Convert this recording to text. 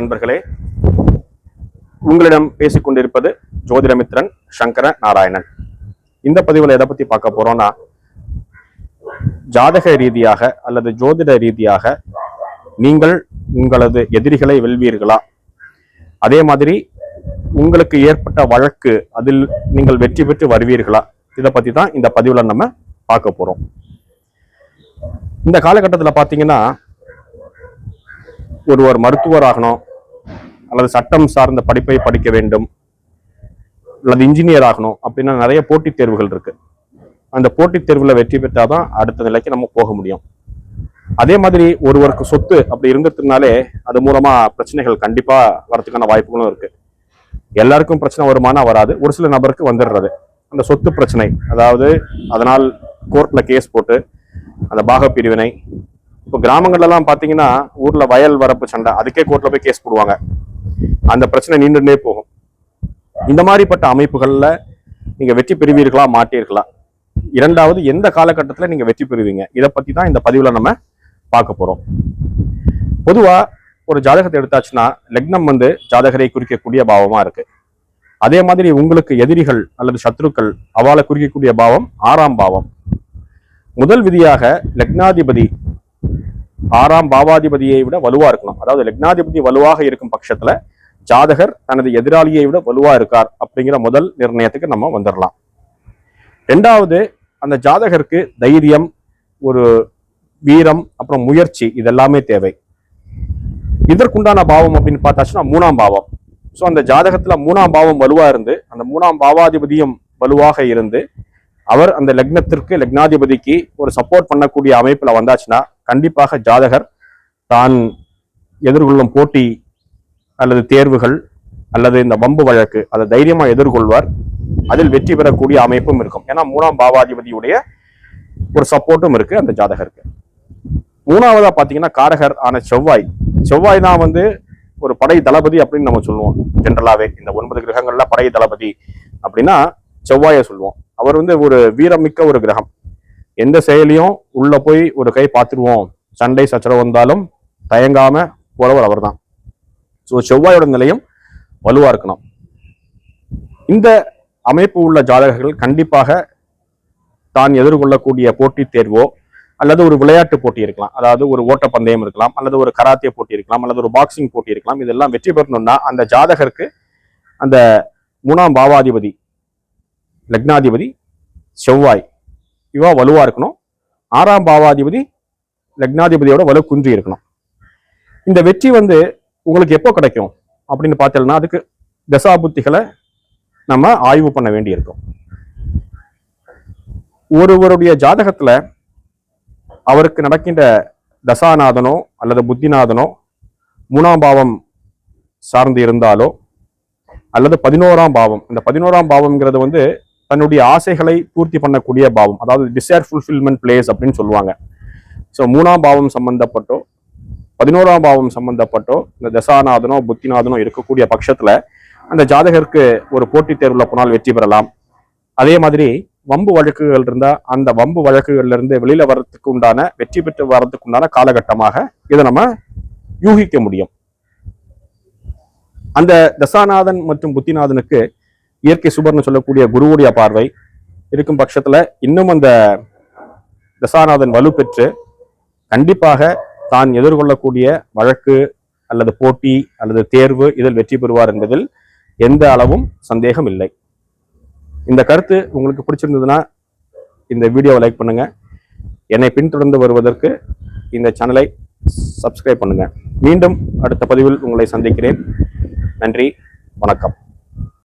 நண்பர்களே, உங்களிடம் பேசிக்கொண்டிருப்பது ஜோதிடமித்ரன் சங்கர நாராயணன். இந்த பதிவில் எதை பத்தி பார்க்க போறோம்னா, ஜாதக ரீதியாக அல்லது ஜோதிட ரீதியாக நீங்கள் உங்களது எதிரிகளை வெல்வீர்களா, அதே மாதிரி உங்களுக்கு ஏற்பட்ட வழக்கு அதில் நீங்கள் வெற்றி பெற்று வருவீர்களா, இதை பத்தி தான் இந்த பதிவில் நம்ம பார்க்க போறோம். இந்த காலகட்டத்தில் பார்த்தீங்கன்னா, ஒருவர் மருத்துவர் ஆகணும், அல்லது சட்டம் சார்ந்த படிப்பை படிக்க வேண்டும், அல்லது இன்ஜினியர் ஆகணும் அப்படின்னா நிறைய போட்டித் தேர்வுகள் இருக்கு. அந்த போட்டித் தேர்வுல வெற்றி பெற்றாதான் அடுத்த நிலைக்கு நம்ம போக முடியும். அதே மாதிரி ஒருவருக்கு சொத்து அப்படி இருந்ததுனாலே அது மூலமா பிரச்சனைகள் கண்டிப்பா வரதுக்கான வாய்ப்புகளும் இருக்கு. எல்லாருக்கும் பிரச்சனை வருமானா வராது, ஒரு சில நபருக்கு வந்துடுறது அந்த சொத்து பிரச்சனை. அதாவது அதனால் கோர்ட்ல கேஸ் போட்டு அந்த பாக பிரிவினை. இப்போ கிராமங்கள்லாம் பாத்தீங்கன்னா ஊர்ல வயல் வரப்பு சண்டை, அதுக்கே கோர்ட்ல போய் கேஸ் போடுவாங்க. அந்த பிரச்சனை நீண்டுட்டே போகும். இந்த மாதிரிப்பட்ட அமைப்புகள்ல நீங்க வெற்றி பெறுவீர்களா மாட்டீர்களா, இரண்டாவது எந்த காலகட்டத்துல நீங்க வெற்றி பெறுவீங்க, இதை பத்தி தான் இந்த பதிவுல நம்ம பார்க்க போறோம். பொதுவா ஒரு ஜாதகத்தை எடுத்தாச்சுன்னா லக்னம் ஜாதகரை குறிக்கக்கூடிய பாவமா இருக்கு. அதே மாதிரி உங்களுக்கு எதிரிகள் அல்லது சத்ருக்கள் அவளை குறிக்கக்கூடிய பாவம் 6ஆம் பாவம். முதல் விதியாக லக்னாதிபதி 6ஆம் பாவாதிபதியை விட வலுவா இருக்கணும். அதாவது லக்னாதிபதி வலுவாக இருக்கும் பட்சத்துல ஜாதகர் தனது எதிராளியை விட வலுவா இருக்கார் அப்படிங்கிற முதல் நிர்ணயத்துக்கு நம்ம வந்துடலாம். ரெண்டாவது, அந்த ஜாதகருக்கு தைரியம், ஒரு வீரம், அப்புறம் முயற்சி, இதெல்லாமே தேவை. இதற்குண்டான பாவம் அப்படின்னு பார்த்தாச்சுன்னா 3ஆம் பாவம். ஸோ அந்த ஜாதகத்துல 3ஆம் பாவம் வலுவா இருந்து அந்த 3ஆம் பாவாதிபதியும் வலுவாக இருந்து அவர் அந்த லக்னத்திற்கு லக்னாதிபதிக்கு ஒரு சப்போர்ட் பண்ணக்கூடிய அமைப்புல வந்தாச்சுன்னா கண்டிப்பாக ஜாதகர் தான் எதிர்கொள்ளும் போட்டி அல்லது தேர்வுகள் அல்லது இந்த வம்பு வழக்கு அதை தைரியமா எதிர்கொள்வார். அதில் வெற்றி பெறக்கூடிய அமைப்பும் இருக்கும். ஏன்னா 3ஆம் பாவாதிபதியுடைய ஒரு சப்போர்ட்டும் இருக்கு அந்த ஜாதகருக்கு. மூணாவதா பாத்தீங்கன்னா காரகர் ஆன செவ்வாய். செவ்வாய் தான் ஒரு படை தளபதி அப்படின்னு நம்ம சொல்லுவோம். ஜென்ரலாவே இந்த 9 கிரகங்கள்ல படை தளபதி அப்படின்னா செவ்வாயை சொல்லுவோம். அவர் ஒரு வீரமிக்க ஒரு கிரகம். எந்த செயலியும் உள்ள போய் ஒரு கை பார்த்துருவோம், சண்டை சச்சரவு வந்தாலும் தயங்காம போறவர் அவர் தான். ஸோ செவ்வாயோட நிலையம் வலுவா இருக்கணும். இந்த அமைப்பு உள்ள ஜாதகர்கள் கண்டிப்பாக தான் எதிர்கொள்ளக்கூடிய போட்டித் தேர்வோ அல்லது ஒரு விளையாட்டு போட்டி இருக்கலாம், அதாவது ஒரு ஓட்டப்பந்தயம் இருக்கலாம், அல்லது ஒரு கராத்தே போட்டி இருக்கலாம், அல்லது ஒரு பாக்ஸிங் போட்டி இருக்கலாம். இதெல்லாம் வெற்றி பெறணும்னா அந்த ஜாதகருக்கு அந்த 3ஆம் பாவாதிபதி லக்னாதிபதி செவ்வாய் இவா வலுவா இருக்கணும். 6ஆம் பாவாதிபதி லக்னாதிபதியோட வலு குன்றி இருக்கணும். இந்த வெற்றி உங்களுக்கு எப்போ கிடைக்கும் அப்படின்னு பார்த்தோம்னா அதுக்கு தசாபுத்திகளை நம்ம ஆய்வு பண்ண வேண்டி இருக்கும். ஒருவருடைய ஜாதகத்துல அவருக்கு நடக்கின்ற தசாநாதனோ அல்லது புத்திநாதனோ 3ஆம் பாவம் சார்ந்து இருந்தாலோ அல்லது 11ஆம் பாவம், இந்த 11ஆம் பாவம்ங்கிறது தன்னுடைய ஆசைகளை பூர்த்தி பண்ணக்கூடிய பாவம், அதாவது டிசைர் ஃபுல்ஃபில்மெண்ட் பிளேஸ் அப்படின்னு சொல்லுவாங்க. ஸோ 3ஆம் பாவம் சம்பந்தப்பட்டோ 11ஆம் பாவம் சம்பந்தப்பட்டோ இந்த தசாநாதனோ புத்திநாதனோ இருக்கக்கூடிய பட்சத்துல அந்த ஜாதகருக்கு ஒரு போட்டித் தேர்வுல போனால் வெற்றி பெறலாம். அதே மாதிரி வம்பு வழக்குகள் இருந்தா அந்த வம்பு வழக்குகள்ல இருந்து வெளியில வர்றதுக்கு உண்டான வெற்றி பெற்று வர்றதுக்கு உண்டான காலகட்டமாக இதை நம்ம யூகிக்க முடியும். அந்த தசாநாதன் மற்றும் புத்திநாதனுக்கு இயற்கை சுபர்னு சொல்லக்கூடிய குருவுடைய பார்வை இருக்கும் பட்சத்துல இன்னும் அந்த தசாநாதன் வலு பெற்று கண்டிப்பாக தான் எதிர்கொள்ளக்கூடிய வழக்கு அல்லது போட்டி அல்லது தேர்வு இதில் வெற்றி பெறுவார் என்பதில் எந்த அளவும் சந்தேகம் இல்லை. இந்த கருத்து உங்களுக்கு பிடிச்சிருந்ததுன்னா இந்த வீடியோவை லைக் பண்ணுங்க. என்னை பின்தொடர்ந்து வருவதற்கு இந்த சேனலை சப்ஸ்கிரைப் பண்ணுங்க. மீண்டும் அடுத்த பதிவில் உங்களை சந்திக்கிறேன். நன்றி, வணக்கம்.